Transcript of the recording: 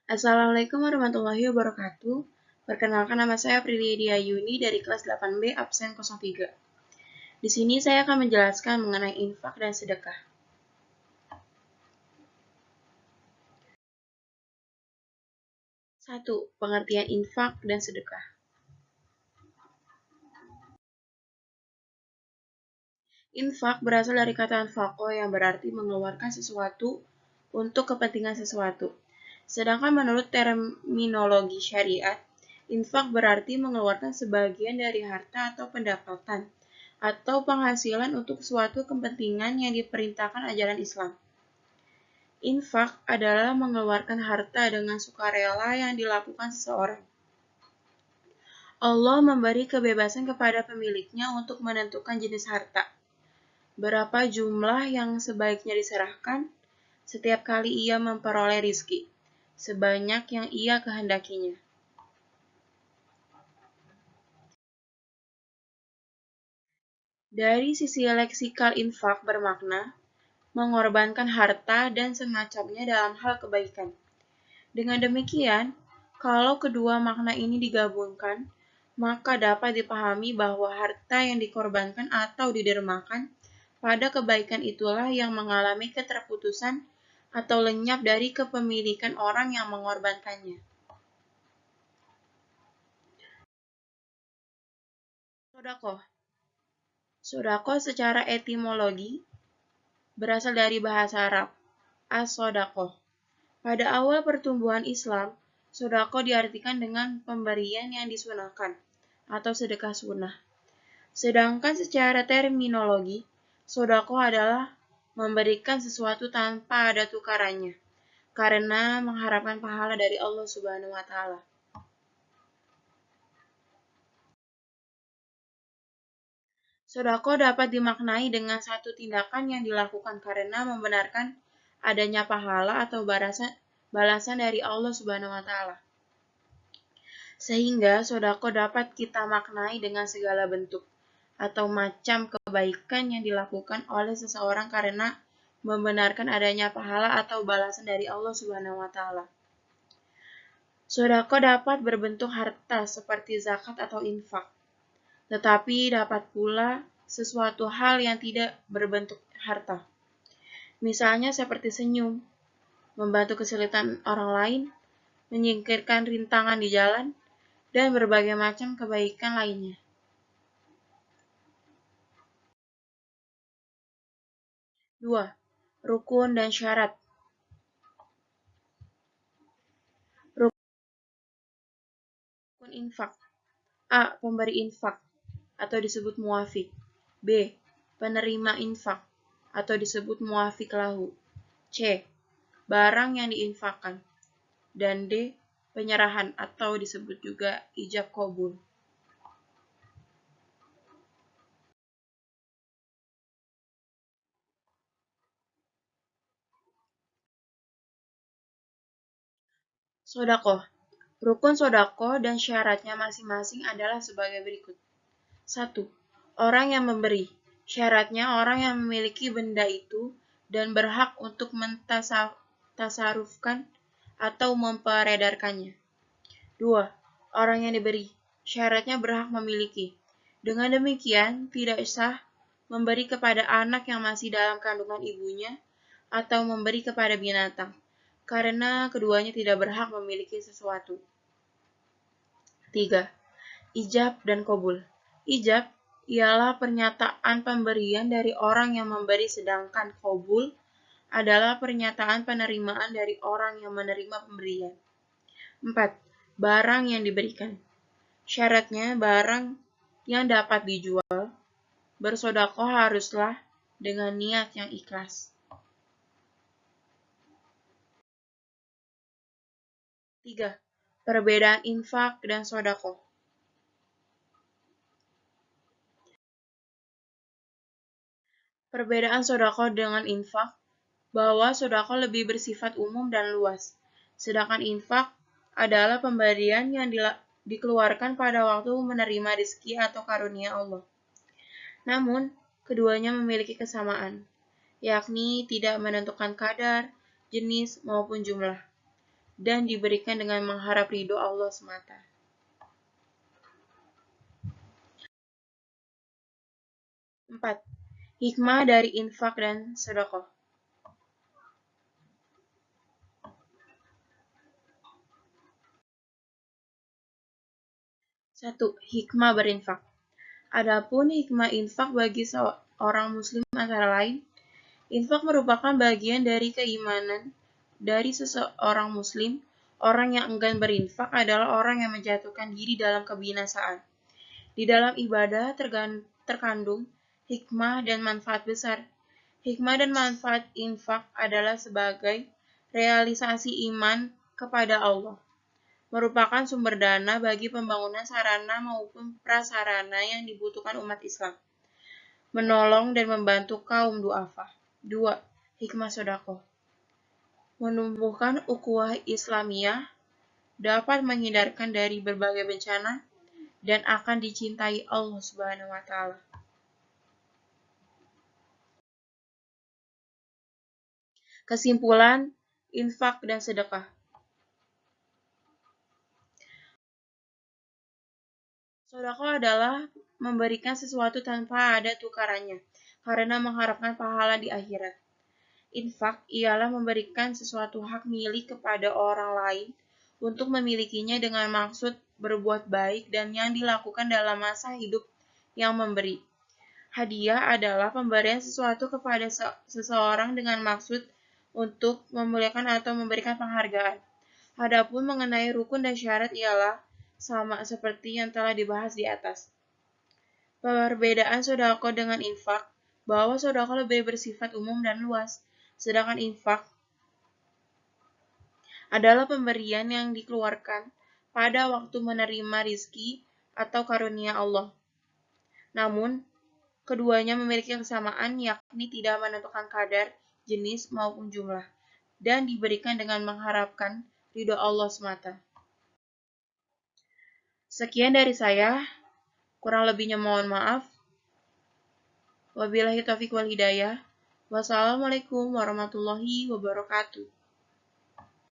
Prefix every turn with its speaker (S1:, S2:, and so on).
S1: Assalamualaikum warahmatullahi wabarakatuh. Perkenalkan, nama saya Prilidia Yuni dari kelas 8B absen 03. Di sini saya akan menjelaskan mengenai infak dan sedekah. 1. Pengertian infak dan sedekah. Infak berasal dari kata anfaqo yang berarti mengeluarkan sesuatu untuk kepentingan sesuatu. Sedangkan menurut terminologi syariat, infak berarti mengeluarkan sebagian dari harta atau pendapatan atau penghasilan untuk suatu kepentingan yang diperintahkan ajaran Islam. Infak adalah mengeluarkan harta dengan sukarela yang dilakukan seseorang. Allah memberi kebebasan kepada pemiliknya untuk menentukan jenis harta, berapa jumlah yang sebaiknya diserahkan setiap kali ia memperoleh rizki, sebanyak yang ia kehendakinya. Dari sisi leksikal, infak bermakna mengorbankan harta dan semacamnya dalam hal kebaikan. Dengan demikian, kalau kedua makna ini digabungkan, maka dapat dipahami bahwa harta yang dikorbankan atau didermakan pada kebaikan itulah yang mengalami keterputusan atau lenyap dari kepemilikan orang yang mengorbankannya. Sodakoh. Sodakoh secara etimologi berasal dari bahasa Arab, as-sodakoh. Pada awal pertumbuhan Islam, sodakoh diartikan dengan pemberian yang disunahkan atau sedekah sunnah. Sedangkan secara terminologi, sodakoh adalah memberikan sesuatu tanpa ada tukarannya, karena mengharapkan pahala dari Allah Subhanahu wa Ta'ala. Sodakoh dapat dimaknai dengan satu tindakan yang dilakukan karena membenarkan adanya pahala atau balasan dari Allah Subhanahu wa Ta'ala. Sehingga sodakoh dapat kita maknai dengan segala bentuk atau macam kebaikan yang dilakukan oleh seseorang karena membenarkan adanya pahala atau balasan dari Allah Subhanahu wa Ta'ala. Sedekah dapat berbentuk harta seperti zakat atau infak, tetapi dapat pula sesuatu hal yang tidak berbentuk harta. Misalnya seperti senyum, membantu kesulitan orang lain, menyingkirkan rintangan di jalan, dan berbagai macam kebaikan lainnya. 2. Rukun dan syarat. Rukun infak. A. Pemberi infak atau disebut muafik. B. Penerima infak atau disebut muafik lahu. C. Barang yang diinfakkan. Dan D. Penyerahan atau disebut juga ijab qabul. Sodakoh. Rukun sodakoh dan syaratnya masing-masing adalah sebagai berikut. 1. Orang yang memberi. Syaratnya orang yang memiliki benda itu dan berhak untuk mentasarufkan atau memperedarkannya. 2. Orang yang diberi. Syaratnya berhak memiliki. Dengan demikian, tidak sah memberi kepada anak yang masih dalam kandungan ibunya atau memberi kepada binatang, karena keduanya tidak berhak memiliki sesuatu. 3. Ijab dan qabul. Ijab ialah pernyataan pemberian dari orang yang memberi, sedangkan qabul adalah pernyataan penerimaan dari orang yang menerima pemberian. 4. Barang yang diberikan. Syaratnya barang yang dapat dijual, bersodakoh haruslah dengan niat yang ikhlas. 3. Perbedaan infak dan sodakoh. Perbedaan sodakoh dengan infak, bahwa sodakoh lebih bersifat umum dan luas, sedangkan infak adalah pemberian yang dikeluarkan pada waktu menerima rezeki atau karunia Allah. Namun, keduanya memiliki kesamaan, yakni tidak menentukan kadar, jenis, maupun jumlah. dan diberikan dengan mengharap ridho Allah semata. Empat, hikmah dari infak dan sedekah. 1. Hikmah berinfak. Adapun hikmah infak bagi seorang muslim antara lain, infak merupakan bagian dari keimanan dari seseorang muslim. Orang yang enggan berinfak adalah orang yang menjatuhkan diri dalam kebinasaan. Di dalam ibadah terkandung hikmah dan manfaat besar. Hikmah dan manfaat infak adalah sebagai realisasi iman kepada Allah, merupakan sumber dana bagi pembangunan sarana maupun prasarana yang dibutuhkan umat Islam, menolong dan membantu kaum du'afa. 2. Hikmah sedekah. Menumbuhkan ukhuwah Islamiyah, dapat menghindarkan dari berbagai bencana, dan akan dicintai Allah Subhanahu wa taala. Kesimpulan, infak dan sedekah. Sedekah adalah memberikan sesuatu tanpa ada tukarannya, karena mengharapkan pahala di akhirat. Infak ialah memberikan sesuatu hak milik kepada orang lain untuk memilikinya dengan maksud berbuat baik dan yang dilakukan dalam masa hidup yang memberi. Hadiah adalah pemberian sesuatu kepada seseorang dengan maksud untuk memuliakan atau memberikan penghargaan. Adapun mengenai rukun dan syarat ialah sama seperti yang telah dibahas di atas. Perbedaan sedekah dengan infak, bahwa sedekah lebih bersifat umum dan luas, sedangkan infak adalah pemberian yang dikeluarkan pada waktu menerima rizki atau karunia Allah. Namun, keduanya memiliki kesamaan, yakni tidak menentukan kadar, jenis, maupun jumlah, dan diberikan dengan mengharapkan ridho Allah semata. Sekian dari saya, kurang lebihnya mohon maaf. Wabillahi taufiq wal hidayah. Wassalamualaikum warahmatullahi wabarakatuh.